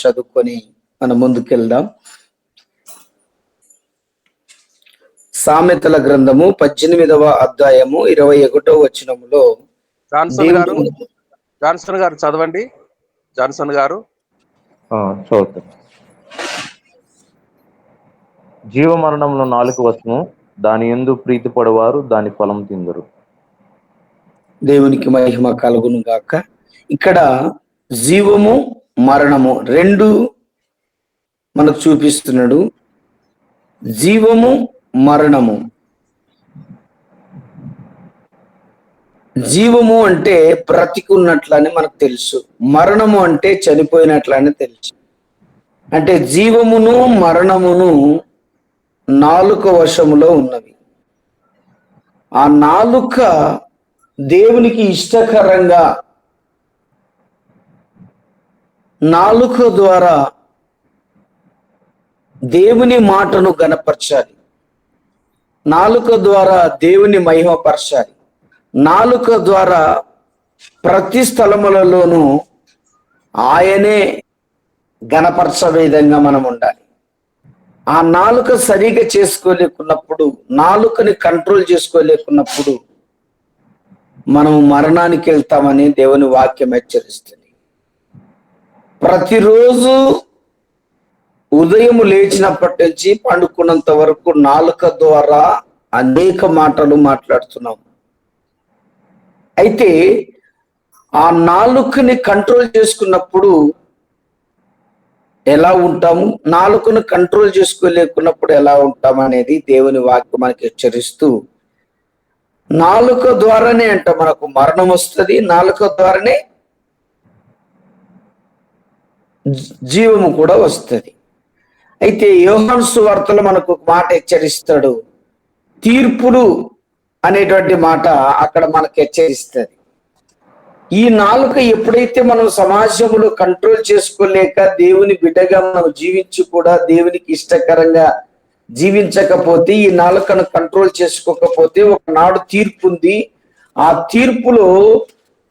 చదువుకొని మనం ముందుకెళ్దాం. సామెతల గ్రంథము 18వ అధ్యాయము 21వ వచనములో జాన్సన్ గారు చదవండి. జాన్సన్ గారు చదువుతాం. జీవ మరణంలో 4 వశము, దాని యందు ప్రీతి పడవారు దాని ఫలం తిందరు. దేవునికి మహిమ కలుగును గాక. ఇక్కడ జీవము మరణము రెండు మనకు చూపిస్తున్నాడు. జీవము మరణము. జీవము అంటే బ్రతికున్నట్లని మనకు తెలుసు, మరణము అంటే చనిపోయినట్లని తెలుసు. అంటే జీవమును మరణమును నాలుక వశములో ఉన్నవి. ఆ నాలుక దేవునికి ఇష్టకరంగా నాలుక ద్వారా దేవుని మాటను గణపరచాలి, నాలుక ద్వారా దేవుని మహిమపరచాలి, నాలుక ద్వారా ప్రతి స్థలములలోనూ ఆయనే గణపరచ విధంగా మనం ఉండాలి. ఆ నాలుక సరిగా చేసుకోలేకున్నప్పుడు, నాలుకని కంట్రోల్ చేసుకోలేకున్నప్పుడు మనం మరణానికి వెళ్తామని దేవుని వాక్యం హెచ్చరిస్తుంది. ప్రతిరోజు ఉదయం లేచినప్పటి నుంచి పండుకున్నంత వరకు నాలుక ద్వారా అనేక మాటలు మాట్లాడుతున్నాం. అయితే ఆ నాలుకని కంట్రోల్ చేసుకున్నప్పుడు ఎలా ఉంటాము, నాలుకను కంట్రోల్ చేసుకోలేకున్నప్పుడు ఎలా ఉంటాం అనేది దేవుని వాక్యం మనకి హెచ్చరిస్తూ, నాలుక ద్వారానే అంట మనకు మరణం వస్తుంది, నాలుక ద్వారానే జీవము కూడా వస్తుంది. అయితే యోహాను సువార్తలో మనకు ఒక మాట హెచ్చరిస్తాడు, తీర్పులు అనేటువంటి మాట అక్కడ మనకు హెచ్చరిస్తుంది. ఈ నాలుక ఎప్పుడైతే మనం సమాజంలో కంట్రోల్ చేసుకోలేక దేవుని బిడ్డగా మనం జీవించి కూడా దేవునికి ఇష్టకరంగా జీవించకపోతే, ఈ నాలుకను కంట్రోల్ చేసుకోకపోతే ఒకనాడు తీర్పు ఉంది. ఆ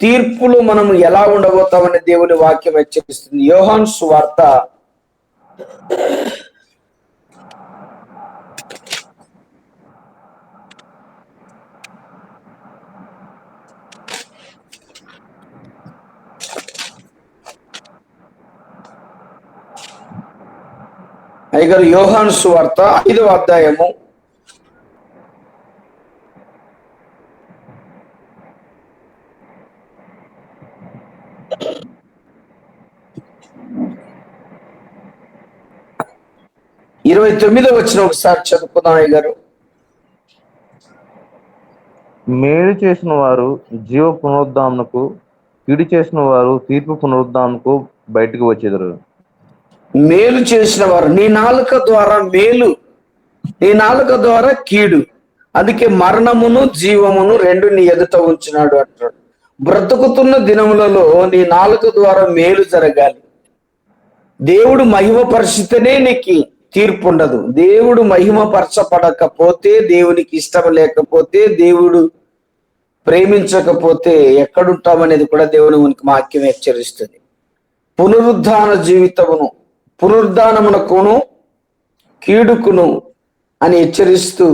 తీర్పులో మనం ఎలా ఉండబోతామని దేవుని వాక్యం హెచ్చరిస్తుంది. యోహాను సువార్త 5వ అధ్యాయము 29వ వచనం ఒకసారి చదువుకుందాం. అయ్యగారు, మేలు చేసిన వారు జీవ పునరుద్ధానకు, కీడు చేసిన వారు తీర్పు పునరుద్ధానకు బయటకు వచ్చేదరు. మేలు చేసిన వారు, నీ నాలుక ద్వారా మేలు, నీ నాలుక ద్వారా కీడు. అందుకే మరణమును జీవమును రెండు నీ ఎదుట ఉంచినాడు అంటాడు. బ్రతుకుతున్న దినములలో నీ నాలుక ద్వారా మేలు జరగాలి. దేవుడు మహిమపరిచితేనే నీకు తీర్పు ఉండదు. దేవుడు మహిమపరచపడకపోతే, దేవునికి ఇష్టం లేకపోతే, దేవుడు ప్రేమించకపోతే ఎక్కడుంటామనేది కూడా దేవుని ఉనికి వాక్యం హెచ్చరిస్తుంది. పునరుద్ధాన జీవితమును, పునరుద్ధానమునకును కీడుకును అని హెచ్చరిస్తూ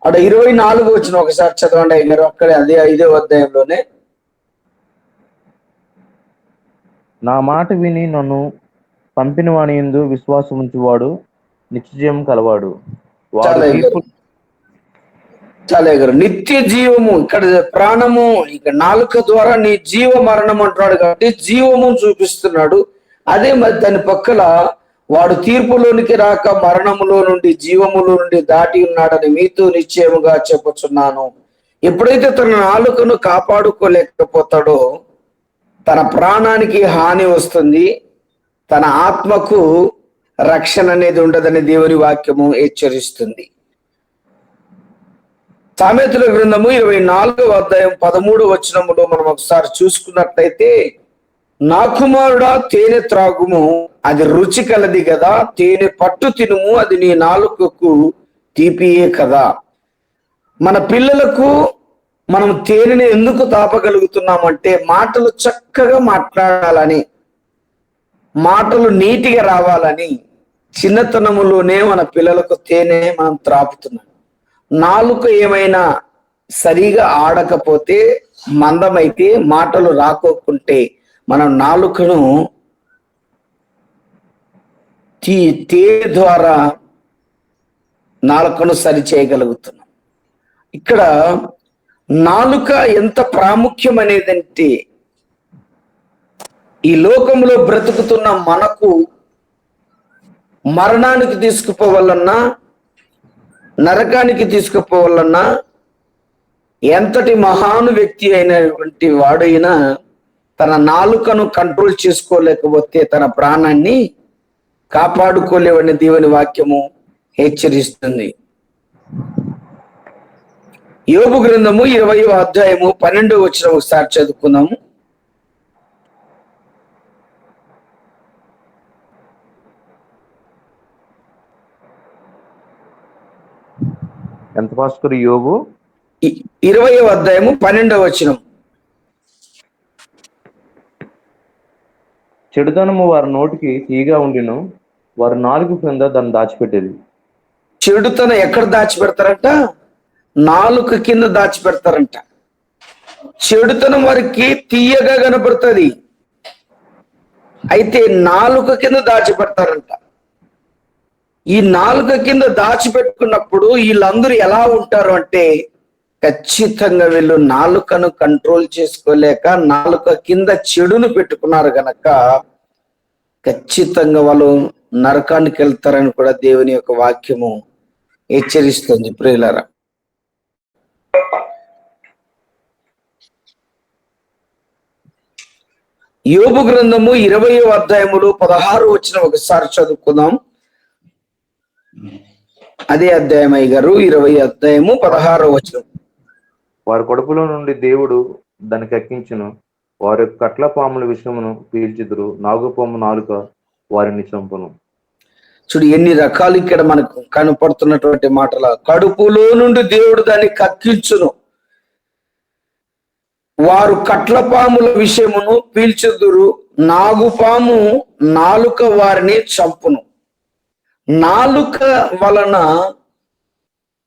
అక్కడ 24 వచ్చిన ఒకసారి చదవండి అయ్యారు. అక్కడే అదే 5వ అధ్యాయంలోనే, నా మాట విని నన్ను పంపిన వాని యందు విశ్వాసం ఉంచువాడు నిత్యజీవం కలవాడు. చాలా నిత్య జీవము, ఇక్కడ ప్రాణము, ఇక నాలుక ద్వారా నీ జీవ మరణం అంటున్నాడు కాబట్టి జీవము చూపిస్తున్నాడు. అదే మరి దాని పక్కల వాడు తీర్పులోనికి రాక మరణములో నుండి జీవములో నుండి దాటి ఉన్నాడని మీతో నిశ్చయముగా చెప్పుచున్నాను. ఎప్పుడైతే తన నాలుకను కాపాడుకోలేకపోతాడో తన ప్రాణానికి హాని వస్తుంది, తన ఆత్మకు రక్షణ అనేది ఉండదని దేవుని వాక్యము హెచ్చరిస్తుంది. సామెతల గ్రంథము 24వ అధ్యాయం 13వ వచనములో మనం ఒకసారి చూసుకున్నట్లయితే, నా కుమారుడా తేనె త్రాగుము, అది రుచి కలది కదా, తేనె పట్టు తినుము, అది నీ నాలుకకు తీపియే కదా. మన పిల్లలకు మనం తేనెని ఎందుకు తాపగలుగుతున్నామంటే మాటలు చక్కగా మాట్లాడాలని, మాటలు నీటిగా రావాలని చిన్నతనములోనే మన పిల్లలకు తేనె మనం త్రాపుతున్నాం. నాలుక ఏమైనా సరిగా ఆడకపోతే, మందమైతే, మాటలు రాకోకుంటే మనం నాలుకను తేనె ద్వారా నాలుకను సరి చేయగలుగుతున్నాం. ఇక్కడ నాలుక ఎంత ప్రాముఖ్యం అనేదంటే, ఈ లోకంలో బ్రతుకుతున్న మనకు మరణానికి తీసుకుపోవాలన్నా, నరకానికి తీసుకుపోవాలన్నా, ఎంతటి మహాను వ్యక్తి అయినటువంటి వాడైనా తన నాలుకను కంట్రోల్ చేసుకోలేకపోతే తన ప్రాణాన్ని కాపాడుకోలేవని దేవుని వాక్యము హెచ్చరిస్తుంది. యోబు గ్రంథము 20వ అధ్యాయము 12వ వచనం ఒకసారి చదువుకుందాము. ఎంత పాస్టర్? యోబు 20వ అధ్యాయము 12వ వచనం. చెడుతనము వారి నోటికి తీగా ఉండిను, వారి నాలుగు క్రింద దాన్ని దాచిపెట్టేది. చెడుతనం ఎక్కడ దాచిపెడతారంట? నాలుక కింద దాచిపెడతారంట. చెడుతనం వారికి తీయగా కనపడుతుంది, అయితే నాలుక కింద దాచిపెడతారంట. ఈ నాలుక కింద దాచిపెట్టుకున్నప్పుడు వీళ్ళందరూ ఎలా ఉంటారు అంటే, ఖచ్చితంగా వీళ్ళు నాలుకను కంట్రోల్ చేసుకోలేక నాలుక కింద చెడును పెట్టుకున్నారు గనక ఖచ్చితంగా వాళ్ళు నరకానికి వెళ్తారని కూడా దేవుని యొక్క వాక్యము హెచ్చరిస్తుంది. ప్రియులారా, యోబు గ్రంథము 20వ అధ్యాయములు 16 వచనం ఒకసారి చదువుకుందాం. అదే అధ్యాయం అయ్యగారు, 20 అధ్యాయము 16 వచనం. వారి కడుపులో నుండి దేవుడు దానికి ఎక్కించును, వారి కట్ల పాముల విషయమును పీల్చిదురు, నాగుపాము నాలుక వారిని చంపును. చూడు ఎన్ని రకాలు ఇక్కడ మనకు కనపడుతున్నటువంటి మాటలు. కడుపులో నుండి దేవుడు దాన్ని కక్కించును, వారు కట్ల పాముల విషయమును పీల్చుదురు, నాగుపాము నాలుక వారిని చంపును. నాలుక వలన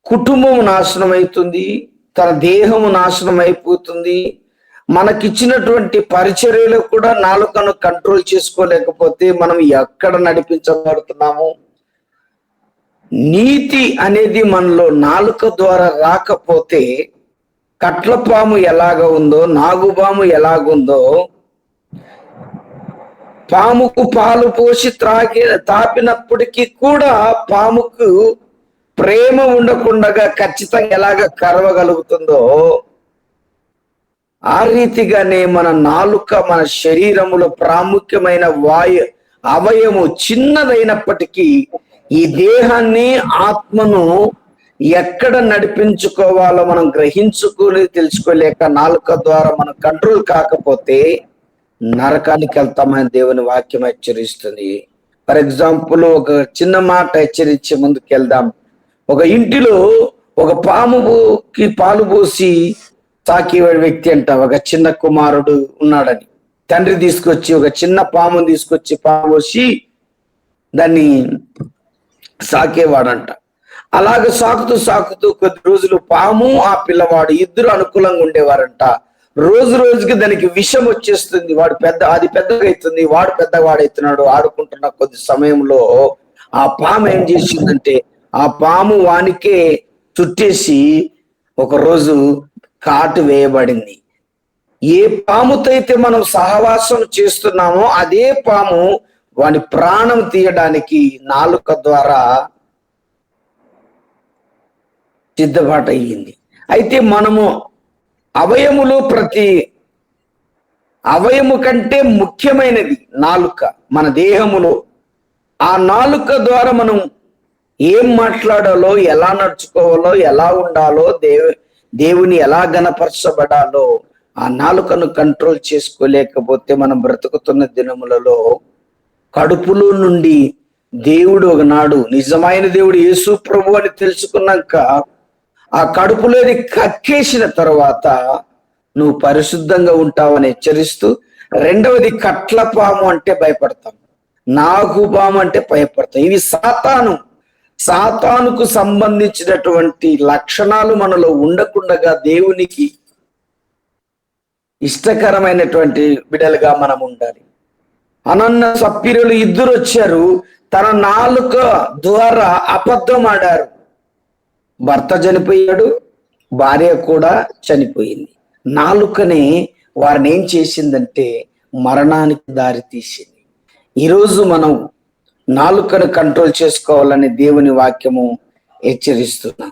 కుటుంబం నాశనం అవుతుంది, తన దేహము నాశనం అయిపోతుంది. మనకిచ్చినటువంటి పరిచర్యలు కూడా నాలుకను కంట్రోల్ చేసుకోలేకపోతే మనం ఎక్కడ నడిపించబడుతున్నాము? నీతి అనేది మనలో నాలుక ద్వారా రాకపోతే కట్లపాము ఎలాగ ఉందో, నాగుపాము ఎలాగుందో, పాముకు పాలు పోసి తాపినప్పటికీ కూడా పాముకు ప్రేమ ఉండకుండా ఖచ్చితంగా ఎలాగ కరవగలుగుతుందో, ఆ రీతిగానే మన నాలుక మన శరీరములో ప్రాముఖ్యమైన అవయము చిన్నదైనప్పటికీ ఈ దేహాన్ని, ఆత్మను ఎక్కడ నడిపించుకోవాలో మనం గ్రహించుకొని తెలుసుకోలేక నాలుక ద్వారా మనం కంట్రోల్ కాకపోతే నరకానికి వెళ్తామని దేవుని వాక్యం హెచ్చరిస్తుంది. ఫర్ ఎగ్జాంపుల్, ఒక చిన్న మాట హెచ్చరించి ముందుకు వెళ్దాం. ఒక ఇంటిలో ఒక పాముకి పాలు పోసి సాకే వ్యక్తి అంట, ఒక చిన్న కుమారుడు ఉన్నాడని తండ్రి తీసుకొచ్చి ఒక చిన్న పాముని తీసుకొచ్చి పాము పోసి దాన్ని సాకేవాడంట. అలాగ సాకుతూ సాకుతూ కొద్ది రోజులు పాము ఆ పిల్లవాడు ఇద్దరు అనుకూలంగా ఉండేవారంట. రోజు రోజుకి దానికి విషం వచ్చేస్తుంది. అది పెద్దగా అవుతుంది, వాడు పెద్దవాడవుతున్నాడు. ఆడుకుంటున్న కొద్ది సమయంలో ఆ పాము ఏం చేసిందంటే, ఆ పాము వానికే చుట్టేసి ఒకరోజు కాటు వేయబడింది. ఏ పాముతో అయితే మనం సహవాసం చేస్తున్నామో అదే పాము వాని ప్రాణం తీయడానికి నాలుక ద్వారా సిద్ధపాటు అయ్యింది. అయితే మనము అవయములు ప్రతి అవయము కంటే ముఖ్యమైనది నాలుక మన దేహములో. ఆ నాలుక ద్వారా మనం ఏం మాట్లాడాలో, ఎలా నడుచుకోవాలో, ఎలా ఉండాలో, దేవుని ఎలా గణపరచబడాలో ఆ నాలుకను కంట్రోల్ చేసుకోలేకపోతే మనం బ్రతుకుతున్న దినములలో కడుపులో నుండి దేవుడు ఒకనాడు నిజమైన దేవుడు యేసు ప్రభు అని తెలుసుకున్నాక ఆ కడుపులోది కక్కేసిన తర్వాత నువ్వు పరిశుద్ధంగా ఉంటావని హెచ్చరిస్తూ, రెండవది కట్లపాము అంటే భయపడతాం. నాగుపాము అంటే భయపడతాం. ఇవి సాతానుకు సంబంధించినటువంటి లక్షణాలు మనలో ఉండకుండా దేవునికి ఇష్టకరమైనటువంటి బిడ్డలుగా మనం ఉండాలి. అనన్న సప్పిరులు ఇద్దరు వచ్చారు, తన నాలుక ద్వారా అబద్ధం ఆడారు. భర్త చనిపోయాడు, భార్య కూడా చనిపోయింది. నాలుకనే వారిని ఏం చేసిందంటే మరణానికి దారి తీసింది. ఈరోజు మనం నాలుకను కంట్రోల్ చేసుకోవాలని దేవుని వాక్యము హెచ్చరిస్తున్నాం.